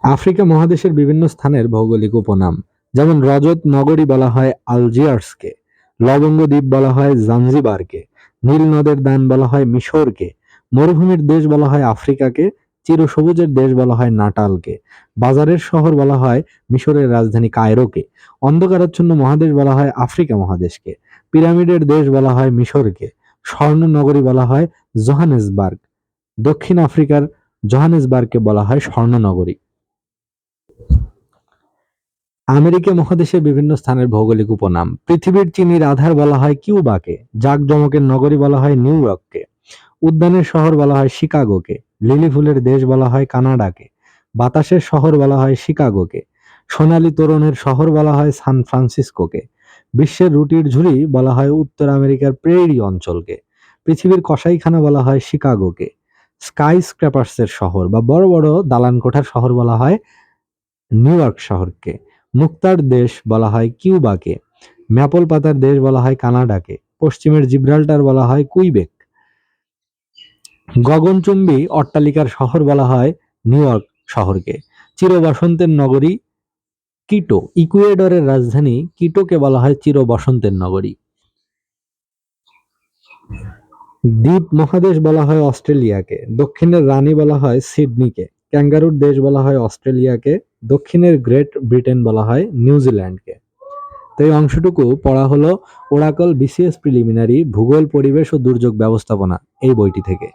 Africa মহাদেশের বিভিন্ন স্থানের ভৌগোলিক উপনাম, যেমন রজত নগরী বলা হয় আলজিয়ার্সকে, লবঙ্গ দ্বীপ বলা হয় জাঞ্জিবারকে, নীল নদের দান বলা হয় মিশরকে, মরুভূমির দেশ বলা হয় আফ্রিকাকে, চিরসবুজের দেশ বলা হয় নাটালকে, বাজারের শহর বলা হয় মিশরের রাজধানী কায়রোকে, অন্ধকারাচ্ছন্ন মহাদেশ বলা হয় আফ্রিকা মহাদেশকে, পিরামিডের দেশ বলা হয় মিশরকে, স্বর্ণ নগরী বলা হয় জোহানেসবার্গ, দক্ষিণ আফ্রিকার জোহানেসবার্গকে বলা হয় স্বর্ণনগরী। আমেরিকা মহাদেশের বিভিন্ন স্থানের ভৌগোলিক উপনাম, পৃথিবীর চিনির আধার বলা হয় কিউবাকে, জাঁকজমকের নগরী বলা হয় নিউ ইয়র্ককে, উদ্যানের শহর বলা হয় শিকাগোকে, লিলি ফুলের দেশ বলা হয় কানাডাকে, বাতাসের শহর বলা হয় শিকাগোকে, সোনালী তোরণের শহর বলা হয় সান ফ্রান্সিসকোকে, বিশ্বের রুটির ঝুড়ি বলা হয় উত্তর আমেরিকার প্রেরি অঞ্চলকে, পৃথিবীর কসাইখানা বলা হয় শিকাগোকে, স্কাই স্ক্র্যাপার্সের শহর বা বড় বড় দালান কোঠার শহর বলা হয় নিউ ইয়র্ক শহরকে, মুক্তার দেশ বলা হয় কিউবাকে, ম্যাপল পাতার দেশ বলা হয় কানাডাকে, পশ্চিমের জিব্রাল্টার বলা হয় কুইবেক, গগনচুম্বী অট্টালিকার শহর বলা হয় নিউ ইয়র্ক শহরকে, চিরবসন্তের নগরী কিটো, ইকুয়েডরের রাজধানী কিটোকে বলা হয় চিরবসন্তের নগরী। দ্বীপ মহাদেশ বলা হয় অস্ট্রেলিয়াকে, দক্ষিণের রানী বলা হয় সিডনিকে, ক্যাঙ্গারুর দেশ বলা হয় অস্ট্রেলিয়াকে, দক্ষিণের গ্রেট ব্রিটেন বলা হয় নিউজিল্যান্ডকে। তো এই অংশটুকু পড়া হলো ওরাকল বিসিএস প্রিলিমিনারি ভূগোল, পরিবেশ ও দুর্যোগ ব্যবস্থাপনা এই বইটি থেকে।